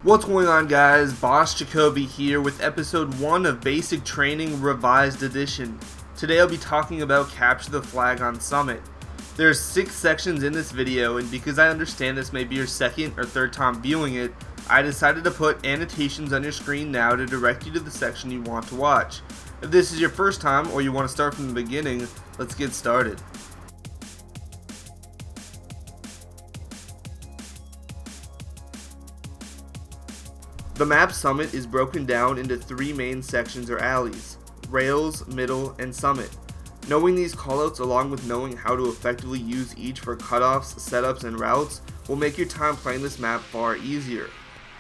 What's going on, guys? BossJacoby here with episode 1 of Basic Training Revised Edition. Today I'll be talking about Capture the Flag on Summit. There's 6 sections in this video, and because I understand this may be your second or third time viewing it, I decided to put annotations on your screen now to direct you to the section you want to watch. If this is your first time or you want to start from the beginning, let's get started. The map Summit is broken down into 3 main sections or alleys: Rails, Middle, and Summit. Knowing these callouts along with knowing how to effectively use each for cutoffs, setups, and routes will make your time playing this map far easier.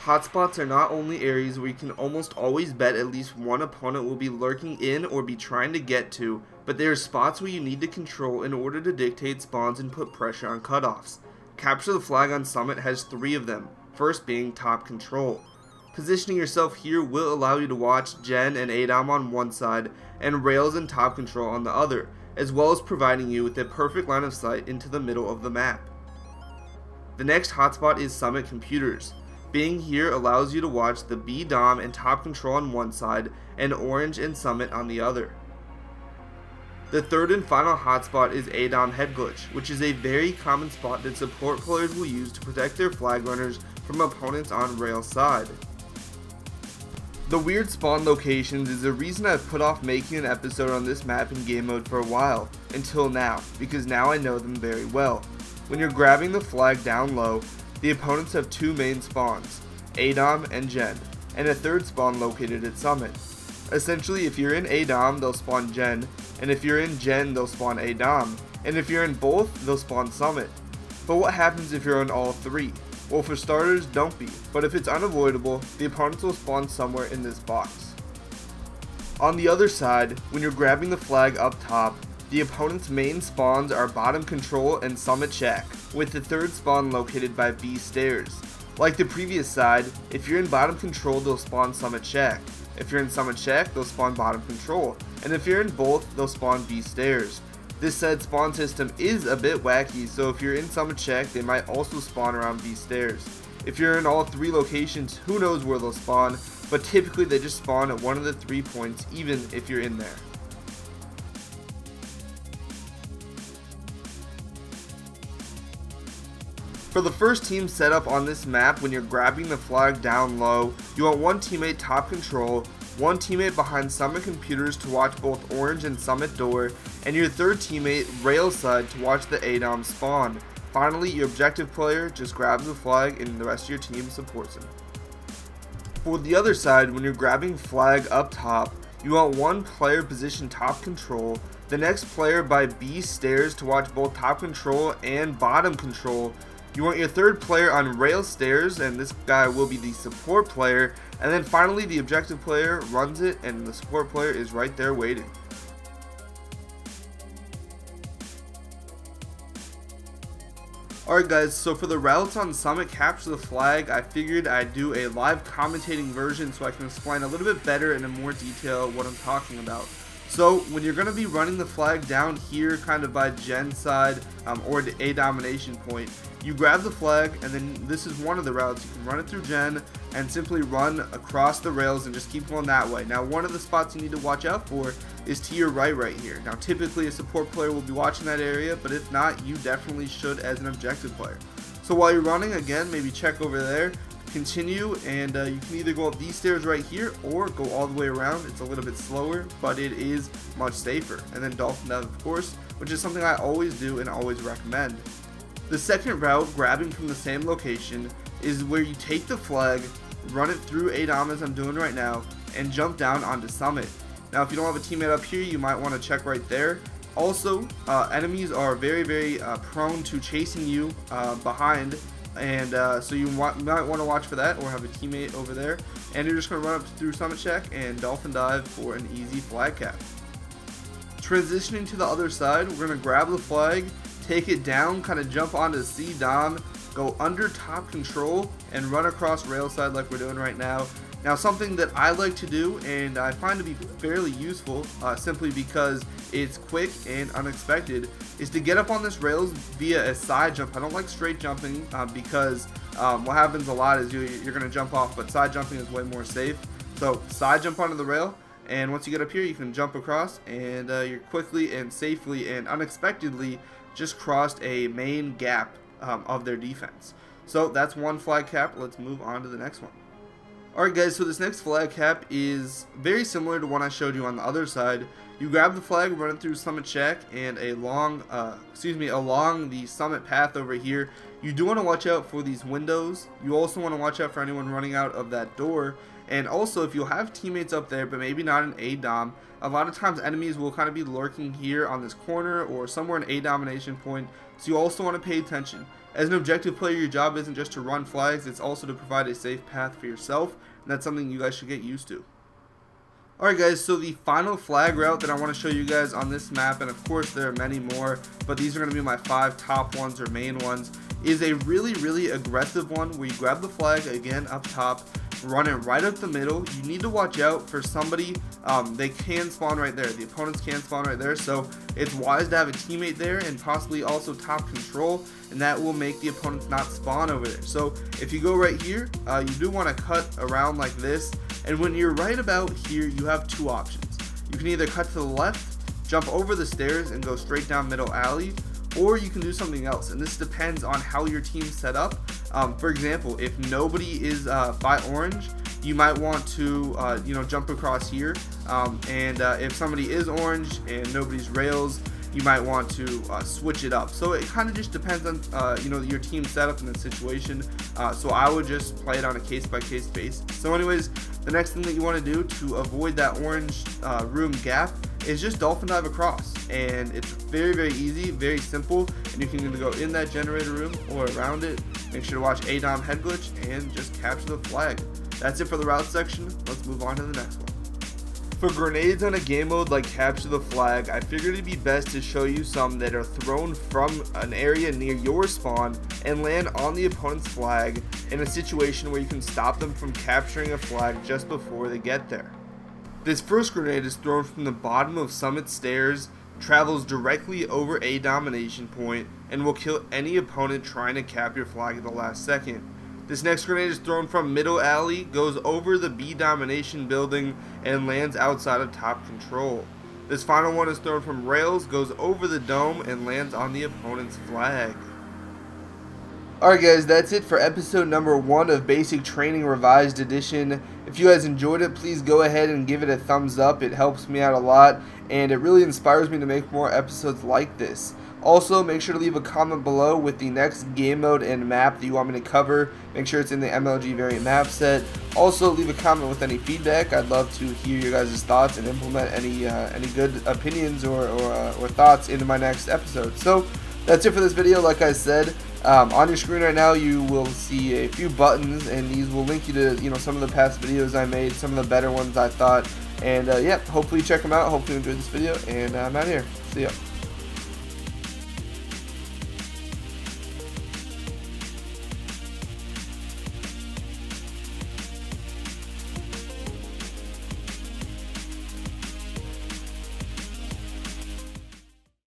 Hotspots are not only areas where you can almost always bet at least one opponent will be lurking in or be trying to get to, but they are spots where you need to control in order to dictate spawns and put pressure on cutoffs. Capture the Flag on Summit has 3 of them, first being top control. Positioning yourself here will allow you to watch Gen and ADOM on one side and Rails and top control on the other, as well as providing you with a perfect line of sight into the middle of the map. The next hotspot is Summit Computers. Being here allows you to watch the B Dom and top control on one side and Orange and Summit on the other. The third and final hotspot is ADOM Head Glitch, which is a very common spot that support players will use to protect their flag runners from opponents on Rails side. The weird spawn locations is the reason I've put off making an episode on this map in game mode for a while, until now, because now I know them very well. When you're grabbing the flag down low, the opponents have 2 main spawns, ADOM and Gen, and a third spawn located at Summit. Essentially, if you're in ADOM, they'll spawn Gen, and if you're in Gen, they'll spawn ADOM, and if you're in both, they'll spawn Summit. But what happens if you're in all 3? Well, for starters, don't be, but if it's unavoidable, the opponents will spawn somewhere in this box. On the other side, when you're grabbing the flag up top, the opponent's main spawns are bottom control and Summit Shack, with the third spawn located by B stairs. Like the previous side, if you're in bottom control, they'll spawn Summit Shack. If you're in Summit Shack, they'll spawn bottom control, and if you're in both, they'll spawn B stairs. This said spawn system is a bit wacky, so if you're in Summit Shack, they might also spawn around B stairs. If you're in all 3 locations, who knows where they'll spawn, but typically they just spawn at one of the 3 points even if you're in there. For the first team setup on this map, when you're grabbing the flag down low, you want one teammate top control, one teammate behind Summit Computers to watch both Orange and Summit door, and your third teammate Rails side to watch the ADOM spawn. Finally, your objective player just grabs the flag and the rest of your team supports him. For the other side, when you're grabbing flag up top, you want one player position top control, the next player by B stairs to watch both top control and bottom control. You want your third player on rail stairs, and this guy will be the support player, and then finally the objective player runs it and the support player is right there waiting. Alright guys, so for the routes on Summit Capture the Flag, I figured I'd do a live commentating version so I can explain a little bit better and in more detail what I'm talking about. So when you're going to be running the flag down here kind of by Gen side or the A domination point, you grab the flag, and then this is one of the routes. You can run it through Gen and simply run across the rails and just keep going that way. Now one of the spots you need to watch out for is to your right here. Now typically a support player will be watching that area, but if not, you definitely should as an objective player. So while you're running, again, maybe check over there, continue, and you can either go up these stairs right here or go all the way around. It's a little bit slower, but it is much safer. And then dolphin dive, of course, which is something I always do and always recommend. The second route, grabbing from the same location, is where you take the flag, run it through ADOM as I'm doing right now, and jump down onto Summit. Now if you don't have a teammate up here, you might want to check right there. Also, enemies are very prone to chasing you behind, and so you might want to watch for that, or have a teammate over there, and you're just going to run up through Summit Shack and dolphin dive for an easy flag cap. Transitioning to the other side, we're going to grab the flag, take it down, kind of jump onto C Dom, go under top control, and run across rail side like we're doing right now. Now something that I like to do, and I find to be fairly useful, simply because it's quick and unexpected, is to get up on this rails via a side jump. I don't like straight jumping because what happens a lot is you're going to jump off, but side jumping is way more safe. So side jump onto the rail, and once you get up here, you can jump across, and you're quickly and safely and unexpectedly just crossed a main gap of their defense. So that's one flag cap. Let's move on to the next one. Alright guys, so this next flag cap is very similar to one I showed you on the other side. You grab the flag, run it through Summit Shack, and along the Summit path over here, you do want to watch out for these windows. You also want to watch out for anyone running out of that door. And also, if you have teammates up there, but maybe not an A-Dom, a lot of times enemies will kind of be lurking here on this corner or somewhere in A domination point, so you also want to pay attention. As an objective player, your job isn't just to run flags, it's also to provide a safe path for yourself, and that's something you guys should get used to. Alright guys, so the final flag route that I want to show you guys on this map, and of course there are many more, but these are going to be my 5 top ones or main ones, is a really aggressive one where you grab the flag again up top, run it right up the middle. You need to watch out for somebody. They can spawn right there. The opponents can spawn right there, so it's wise to have a teammate there and possibly also top control, and that will make the opponents not spawn over there. So if you go right here, you do want to cut around like this, and when you're right about here, you have 2 options. You can either cut to the left, jump over the stairs and go straight down middle alley, or you can do something else, and this depends on how your team's set up. For example, if nobody is by orange, you might want to jump across here, and if somebody is orange and nobody's rails, you might want to switch it up. So it kind of just depends on your team setup in the situation. So I would just play it on a case-by-case basis. So anyways, the next thing that you want to do to avoid that orange room gap is just dolphin dive across, and it's very easy, very simple, and you can either go in that generator room or around it. Make sure to watch ADOM head glitch and just capture the flag. That's it for the route section. Let's move on to the next one. For grenades on a game mode like capture the flag, I figured it'd be best to show you some that are thrown from an area near your spawn and land on the opponent's flag in a situation where you can stop them from capturing a flag just before they get there. This first grenade is thrown from the bottom of Summit Stairs, travels directly over A domination point, and will kill any opponent trying to cap your flag at the last second. This next grenade is thrown from Middle Alley, goes over the B domination building, and lands outside of top control. This final one is thrown from Rails, goes over the dome, and lands on the opponent's flag. Alright guys, that's it for episode number 1 of Basic Training Revised Edition. If you guys enjoyed it, please go ahead and give it a thumbs up. It helps me out a lot, and it really inspires me to make more episodes like this. Also, make sure to leave a comment below with the next game mode and map that you want me to cover. Make sure it's in the MLG variant map set. Also, leave a comment with any feedback. I'd love to hear your guys' thoughts and implement any good opinions or thoughts into my next episode. So, that's it for this video. Like I said, on your screen right now you will see a few buttons, and these will link you to some of the past videos I made, some of the better ones I thought. And yeah, hopefully you check them out. Hopefully you enjoyed this video, and I'm out of here. See ya.